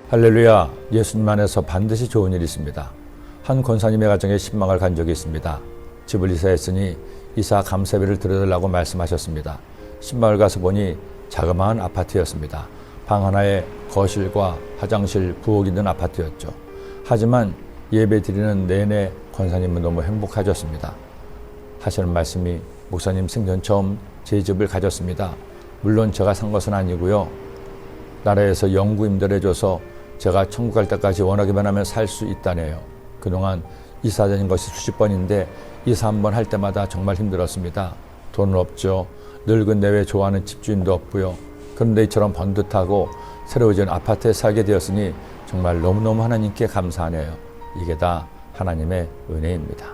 할렐루야. 예수님 안에서 반드시 좋은 일이 있습니다. 한 권사님의 가정에 신방을 간 적이 있습니다. 집을 이사했으니 이사 감사비를 드려달라고 말씀하셨습니다. 신방을 가서 보니 자그마한 아파트였습니다. 방 하나에 거실과 화장실, 부엌 있는 아파트였죠. 하지만 예배 드리는 내내 권사님은 너무 행복하셨습니다. 하시는 말씀이, 목사님 생전 처음 제 집을 가졌습니다. 물론 제가 산 것은 아니고요. 나라에서 영구 임대해줘서 제가 천국 갈 때까지 원하기만 하면 살 수 있다네요. 그동안 이사 다닌 것이 수십 번인데 이사 한 번 할 때마다 정말 힘들었습니다. 돈은 없죠. 늙은 내외 좋아하는 집주인도 없고요. 그런데 이처럼 번듯하고 새로워진 아파트에 살게 되었으니 정말 너무너무 하나님께 감사하네요. 이게 다 하나님의 은혜입니다.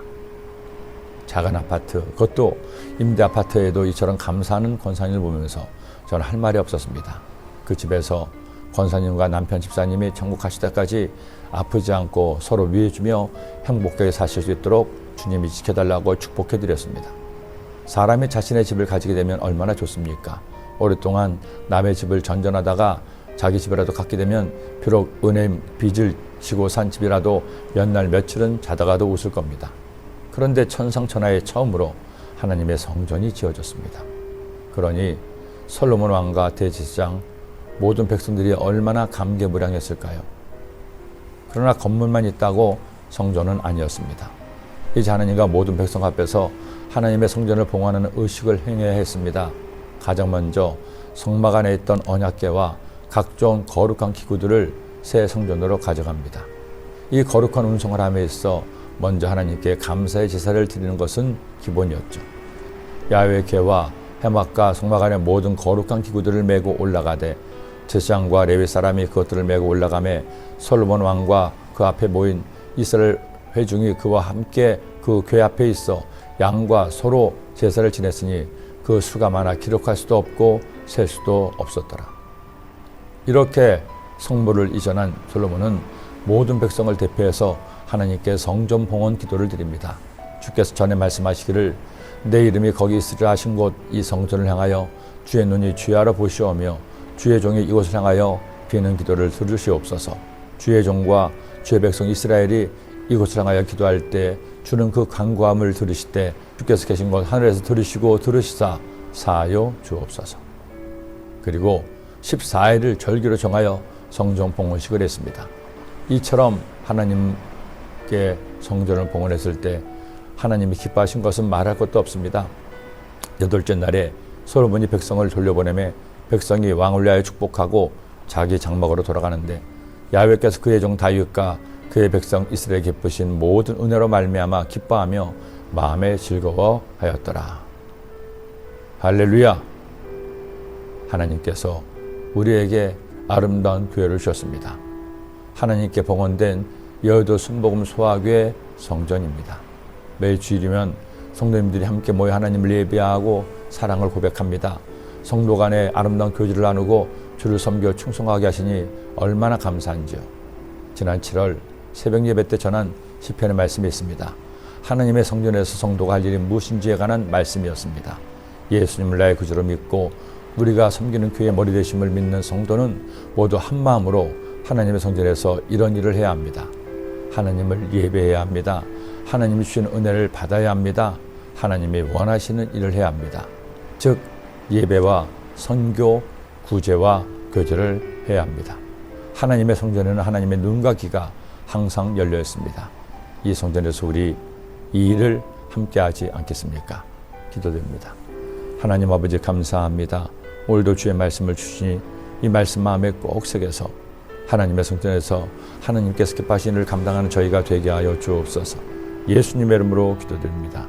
작은 아파트, 그것도 임대 아파트에도 이처럼 감사하는 권사님을 보면서 저는 할 말이 없었습니다. 그 집에서 권사님과 남편 집사님이 천국 가실 때까지 아프지 않고 서로 위해주며 행복하게 사실 수 있도록 주님이 지켜달라고 축복해드렸습니다. 사람이 자신의 집을 가지게 되면 얼마나 좋습니까? 오랫동안 남의 집을 전전하다가 자기 집이라도 갖게 되면 비록 은혜 빚을 지고 산 집이라도 몇 날 며칠은 자다가도 웃을 겁니다. 그런데 천상천하에 처음으로 하나님의 성전이 지어졌습니다. 그러니 솔로몬 왕과 대제사장 모든 백성들이 얼마나 감개무량했을까요? 그러나 건물만 있다고 성전은 아니었습니다. 이제 하나님과 모든 백성 앞에서 하나님의 성전을 봉헌하는 의식을 행해야 했습니다. 가장 먼저 성막 안에 있던 언약궤와 각종 거룩한 기구들을 새 성전으로 가져갑니다. 이 거룩한 운송을 함에 있어 먼저 하나님께 감사의 제사를 드리는 것은 기본이었죠. 야훼 궤와 회막과 성막 안에 모든 거룩한 기구들을 메고 올라가되 제사장과 레위 사람이 그것들을 메고 올라가매 솔로몬 왕과 그 앞에 모인 이스라엘 회중이 그와 함께 그 궤 앞에 있어 양과 소로 제사를 지냈으니 그 수가 많아 기록할 수도 없고 셀 수도 없었더라. 이렇게 성물을 이전한 솔로몬은 모든 백성을 대표해서 하나님께 성전 봉헌 기도를 드립니다. 주께서 전에 말씀하시기를 내 이름이 거기 있으리라 하신 곳 이 성전을 향하여 주의 눈이 주야로 보시오며 주의 종이 이곳을 향하여 비는 기도를 들으시옵소서. 주의 종과 주의 백성 이스라엘이 이곳을 향하여 기도할 때 주는 그 간구함을 들으실 때 주께서 계신 곳 하늘에서 들으시고 들으시사 사하여 주옵소서. 그리고 14일을 절기로 정하여 성전 봉헌식을 했습니다. 이처럼 하나님께 성전을 봉헌했을 때 하나님이 기뻐하신 것은 말할 것도 없습니다. 8째 날에 솔로몬이 백성을 돌려보내매 백성이 왕을 위하여 축복하고 자기 장막으로 돌아가는데 야훼께서 그의 종 다윗과 그의 백성 이스라엘에 베푸신 모든 은혜로 말미암아 기뻐하며 마음에 즐거워하였더라. 할렐루야. 하나님께서 우리에게 아름다운 교회를 주셨습니다. 하나님께 봉헌된 여의도 순복음 소화교회 성전입니다. 매일 주일이면 성도님들이 함께 모여 하나님을 예배하고 사랑을 고백합니다. 성도 간에 아름다운 교제를 나누고 주를 섬겨 충성하게 하시니 얼마나 감사한지요. 지난 7월 새벽 예배 때 전한 시편의 말씀이 있습니다. 하나님의 성전에서 성도가 할 일이 무엇인지에 관한 말씀이었습니다. 예수님을 나의 구주로 믿고 우리가 섬기는 교회의 머리 되심을 믿는 성도는 모두 한 마음으로 하나님의 성전에서 이런 일을 해야 합니다. 하나님을 예배해야 합니다. 하나님이 주시는 은혜를 받아야 합니다. 하나님이 원하시는 일을 해야 합니다. 즉 예배와 선교, 구제와 교제를 해야 합니다. 하나님의 성전에는 하나님의 눈과 귀가 항상 열려 있습니다. 이 성전에서 우리 이 일을 함께 하지 않겠습니까? 기도드립니다. 하나님 아버지 감사합니다. 오늘도 주의 말씀을 주시니 이 말씀 마음에 꼭 새겨서 하나님의 성전에서 하나님께서 기뻐하신 일을 감당하는 저희가 되게 하여 주옵소서. 예수님의 이름으로 기도드립니다.